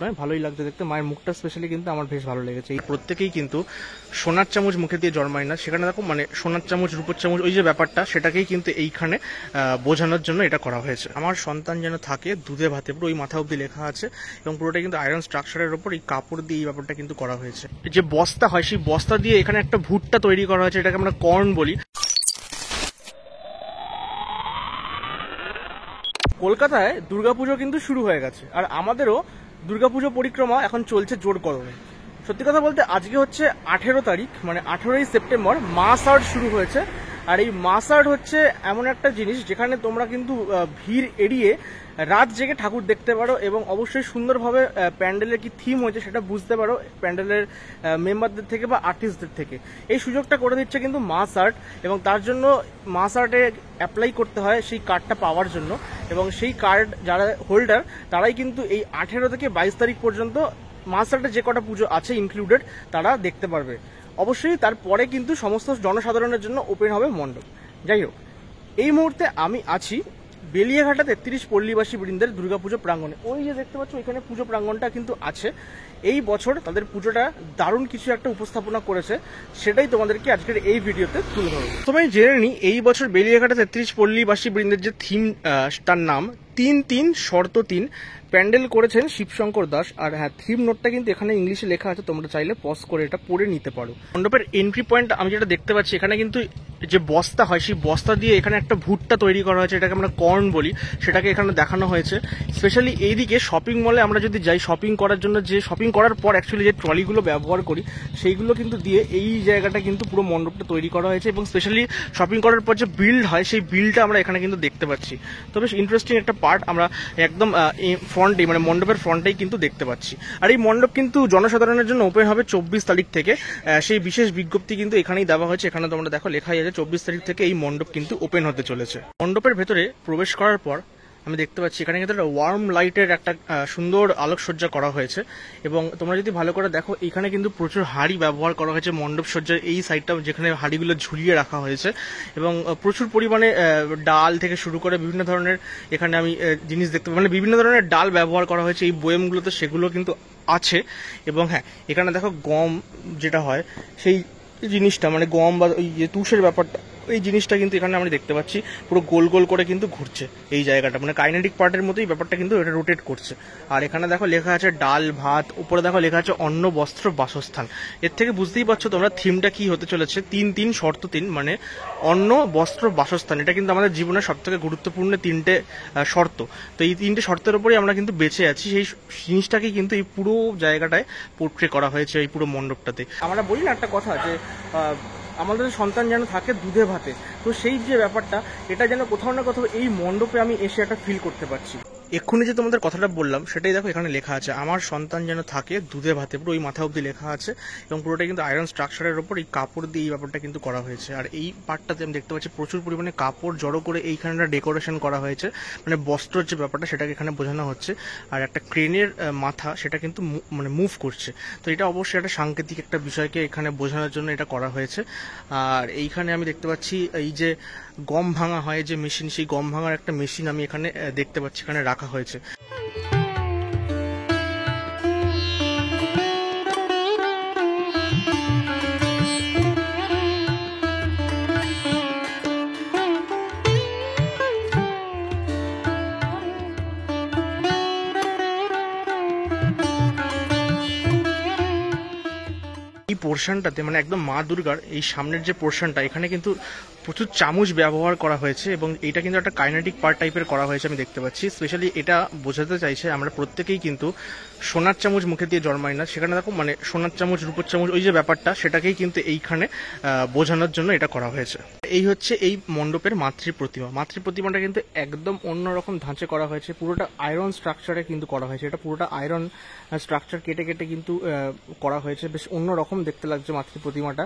নয়, ভালোই লাগছে দেখতে। মায়ের মুখটা স্পেশালি কিন্তু আমার বেশ ভালো লেগেছে। এই প্রত্যেকেই কিন্তু সোনার চামচ মুখে দিয়ে জন্মায় না, সেখানে দেখো মানে সোনার চামচ রূপোর চামচ ওই যে ব্যাপারটা, সেটাকেই কিন্তু এইখানে বোঝানোর জন্য এটা করা হয়েছে। আমার সন্তান যেন থাকে দুধে ভাতে, পুরো ওই মাথা অব্দি লেখা আছে এবং পুরোটা কিন্তু আয়রন স্ট্রাকচারের ওপর এই কাপড় দিয়ে এই ব্যাপারটা কিন্তু করা হয়েছে। যে বস্তা হয় সেই বস্তা দিয়ে এখানে একটা ভুট্টা তৈরি করা হয়েছে, এটাকে আমরা কর্ন বলি। কলকাতায় দুর্গাপুজো কিন্তু শুরু হয়ে গেছে, আর আমাদেরও দুর্গাপুজো পরিক্রমা এখন চলছে জোর কদমে। সত্যি কথা বলতে আজকে হচ্ছে 18 তারিখ, মানে 18ই সেপ্টেম্বর মাস আর্ট শুরু হয়েছে। আর এই মাস আর্ট হচ্ছে এমন একটা জিনিস যেখানে তোমরা কিন্তু ভিড় এড়িয়ে রাত জেগে ঠাকুর দেখতে পারো এবং অবশ্যই সুন্দরভাবে প্যান্ডেলের কি থিম হয়েছে সেটা বুঝতে পারো প্যান্ডেলের মেম্বারদের থেকে বা আর্টিস্টদের থেকে। এই সুযোগটা করে দিচ্ছে কিন্তু মাস আর্ট, এবং তার জন্য মাস আর্টে অ্যাপ্লাই করতে হয় সেই কার্ডটা পাওয়ার জন্য, এবং সেই কার্ড যারা হোল্ডার তারাই কিন্তু এই 18 থেকে 22 তারিখ পর্যন্ত মাস আর্টে যে কটা পুজো আছে ইনক্লুডেড তারা দেখতে পারবে। অবশ্যই তারপরে কিন্তু সমস্ত জনসাধারণের জন্য ওপেন হবে মণ্ডপ। যাই হোক, এই মুহূর্তে আমি আছি বেলিয়াঘাটা 33 পল্লীবাসী বৃন্দের দুর্গাপুজো প্রাঙ্গণে। ওই যে দেখতে পাচ্ছ এখানে পুজো প্রাঙ্গণটা কিন্তু আছে। এই বছর তাদের পুজোটা দারুণ কিছু একটা উপস্থাপনা করেছে, সেটাই তোমাদেরকে আজকের এই ভিডিওতে তুলে ধরবো। তোমায় জেনে নি এই বছর বেলিয়াঘাটা 33 পল্লীবাসী বৃন্দের যে থিম, তার নাম 3-3 শর্ত 3। প্যান্ডেল করেছেন শিবশঙ্কর দাস। আর হ্যাঁ, থিম নোটটা কিন্তু এখানে ইংলিশে লেখা আছে, তোমরা চাইলে পজ করে এটা পড়ে নিতে পারো। মণ্ডপের এন্ট্রি পয়েন্ট আমি যেটা দেখতে পাচ্ছি, এখানে কিন্তু যে বস্তা হয় সেই বস্তা দিয়ে এখানে একটা ভুট্টা তৈরি করা হয়েছে, এটাকে আমরা কর্ন বলি, সেটাকে এখানে দেখানো হয়েছে। স্পেশালি এইদিকে শপিং মলে আমরা যদি যাই শপিং করার জন্য, যে শপিং করার পর অ্যাকচুয়ালি যে ট্রলিগুলো ব্যবহার করি সেইগুলো কিন্তু দিয়ে এই জায়গাটা কিন্তু পুরো মণ্ডপটা তৈরি করা হয়েছে, এবং স্পেশালি শপিং করার পর যে বিল্ড হয় সেই বিলটা আমরা এখানে কিন্তু দেখতে পাচ্ছি। তো বেশ ইন্টারেস্টিং একটা পার্ট আমরা একদম ফ্রন্টে, মানে মণ্ডপের ফ্রন্টেই কিন্তু দেখতে পাচ্ছি। আর এই মণ্ডপ কিন্তু জনসাধারণের জন্য ওপেন হবে 24 তারিখ থেকে। সেই বিশেষ বিজ্ঞপ্তি কিন্তু এখানেই দেওয়া হয়েছে, এখানে তোমরা দেখো লেখাই আছে 24 তারিখ থেকে এই মণ্ডপ কিন্তু ওপেন হতে চলেছে। মণ্ডপের ভেতরে প্রবেশ করার পর আমি দেখতে পাচ্ছি এখানে কিন্তু একটা ওয়ার্ম লাইটের একটা সুন্দর আলোকসজ্জা করা হয়েছে, এবং তোমরা যদি ভালো করে দেখো এখানে কিন্তু প্রচুর হাঁড়ি ব্যবহার করা হয়েছে মণ্ডপ সজ্জার এই সাইডটা, যেখানে হাঁড়িগুলো ঝুলিয়ে রাখা হয়েছে, এবং প্রচুর পরিমাণে ডাল থেকে শুরু করে বিভিন্ন ধরনের এখানে আমি জিনিস দেখতে পাই, মানে বিভিন্ন ধরনের ডাল ব্যবহার করা হয়েছে এই বয়েমগুলোতে, সেগুলো কিন্তু আছে। এবং হ্যাঁ, এখানে দেখো গম যেটা হয় সেই জিনিসটা, মানে গম বা ওই যে তুষের ব্যাপারটা, এই জিনিসটা কিন্তু এখানে আমরা দেখতে পাচ্ছি পুরো গোল গোল করে কিন্তু ঘুরছে এই জায়গাটা, মানে কাইনেটিক পার্টের মতোই ব্যাপারটা কিন্তু এটা রোটেট করছে। আর এখানে দেখো লেখা আছে ডাল ভাত, উপরে দেখো লেখা আছে অন্ন বস্ত্র বাসস্থান। এর থেকে বুঝতেই পারছো তোমরা থিমটা কি হতে চলেছে। 3-3 শর্ত 3, মানে অন্ন বস্ত্র বাসস্থান। এটা কিন্তু আমাদের জীবনের সব থেকে গুরুত্বপূর্ণ 3টে শর্ত। তো এই 3টে শর্তের উপরেই আমরা কিন্তু বেঁচে আছি, সেই জিনিসটাকে কিন্তু এই পুরো জায়গাটায় পোর্ট্রে করা হয়েছে এই পুরো মণ্ডপটাতে। আমরা বলি না একটা কথা যে আমাদের সন্তান যেন থাকে দুধে ভাতে, তো সেই যে ব্যাপারটা এটা যেন কোথাও না কোথাও এই মণ্ডপে আমি এসে একটা ফিল করতে পারছি। এক্ষুনি যে তোমাদের কথাটা বললাম সেটাই দেখো এখানে লেখা আছে, আমার সন্তান যেন থাকে দুধে ভাতে, পুরো ওই মাথা অব্দি লেখা আছে, এবং পুরোটা কিন্তু আয়রন স্ট্রাকচারের ওপর এই কাপড় দিয়ে এই ব্যাপারটা কিন্তু করা হয়েছে। আর এই পার্টটাতে আমি দেখতে পাচ্ছি প্রচুর পরিমাণে কাপড় জড়ো করে এইখানে ডেকোরেশন করা হয়েছে, মানে বস্ত্রের যে ব্যাপারটা সেটাকে এখানে বোঝানো হচ্ছে। আর একটা ক্রেনের মাথা সেটা কিন্তু মানে মুভ করছে, তো এটা অবশ্যই একটা সাংকেতিক একটা বিষয়কে এখানে বোঝানোর জন্য এটা করা হয়েছে। আর এইখানে আমি দেখতে পাচ্ছি এই যে গম ভাঙা হয় যে মেশিন, সেই গম ভাঙার একটা মেশিন আমি এখানে দেখতে পাচ্ছি এখানে রাখা হয়েছে। এই পোর্শনটাতে মানে একদম মা দুর্গার এই সামনের যে পোর্শনটা, এখানে কিন্তু প্রচুর চামচ ব্যবহার করা হয়েছে, এবং এটা কিন্তু একটা কাইনেটিক পার্ট টাইপের করা হয়েছে আমি দেখতে পাচ্ছি। স্পেশালি এটা বোঝাতে চাইছে আমরা প্রত্যেকেই কিন্তু সোনার চামচ মুখে দিয়ে জন্মায় না, সেখানে দেখো মানে সোনার চামচ রূপোর চামচ ওই যে ব্যাপারটা, সেটাকেই কিন্তু এইখানে বোঝানোর জন্য এটা করা হয়েছে। এই হচ্ছে এই মণ্ডপের মাতৃ প্রতিমা। মাতৃ প্রতিমাটা কিন্তু একদম অন্যরকম ধাঁচে করা হয়েছে, পুরোটা আয়রন স্ট্রাকচারে কিন্তু করা হয়েছে। এটা পুরোটা আয়রন স্ট্রাকচার কেটে কেটে কিন্তু করা হয়েছে, বেশ অন্যরকম দেখতে লাগছে মাতৃ প্রতিমাটা,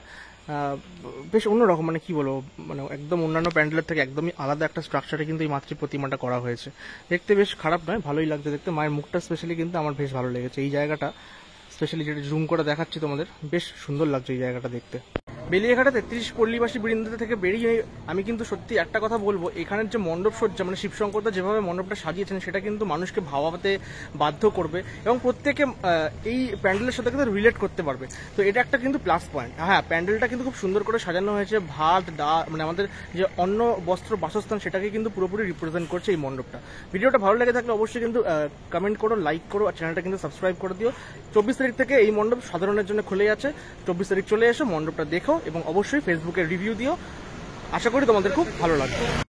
বেশ অন্যরকম, মানে কি বলবো, মানে একদম অন্যান্য প্যান্ডেলের থেকে একদমই আলাদা একটা স্ট্রাকচারে কিন্তু এই মাতৃ প্রতিমাটা করা হয়েছে। দেখতে বেশ খারাপ নয়, ভালোই লাগছে দেখতে। মায়ের মুখটা স্পেশালি কিন্তু আমার বেশ ভালো লেগেছে। এই জায়গাটা স্পেশালি যেটা জুম করে দেখাচ্ছি তোমাদের, বেশ সুন্দর লাগছে এই জায়গাটা দেখতে। বেলিয়াঘাটা 33 পল্লীবাসী বৃন্দ থেকে বেরিয়ে আমি কিন্তু সত্যি একটা কথা বলবো, এখানের যে মণ্ডপ সজ্জা মানে শিবশঙ্করদা যেভাবে মণ্ডপটা সাজিয়েছেন সেটা কিন্তু মানুষকে ভাবাতে বাধ্য করবে এবং প্রত্যেকে এই প্যান্ডেলের সাথে কিন্তু রিলেট করতে পারবে। তো এটা একটা কিন্তু প্লাস পয়েন্ট। হ্যাঁ, প্যান্ডেলটা কিন্তু খুব সুন্দর করে সাজানো হয়েছে, ভাত ডাল মানে আমাদের যে অন্ন বস্ত্র বাসস্থান সেটাকে কিন্তু পুরোপুরি রিপ্রেজেন্ট করছে এই মণ্ডপটা। ভিডিওটা ভালো লেগে থাকলে অবশ্যই কিন্তু কমেন্ট করো, লাইক করো আর চ্যানেলটা কিন্তু সাবস্ক্রাইব করে দিও। 24 তারিখ থেকে এই মণ্ডপ সাধারণের জন্য খুলে আছে। 24 তারিখ চলে এসো, মণ্ডপটা দেখো এবং অবশ্যই ফেসবুকে রিভিউ দিও। আশা করি তোমাদের খুব ভালো লাগবে।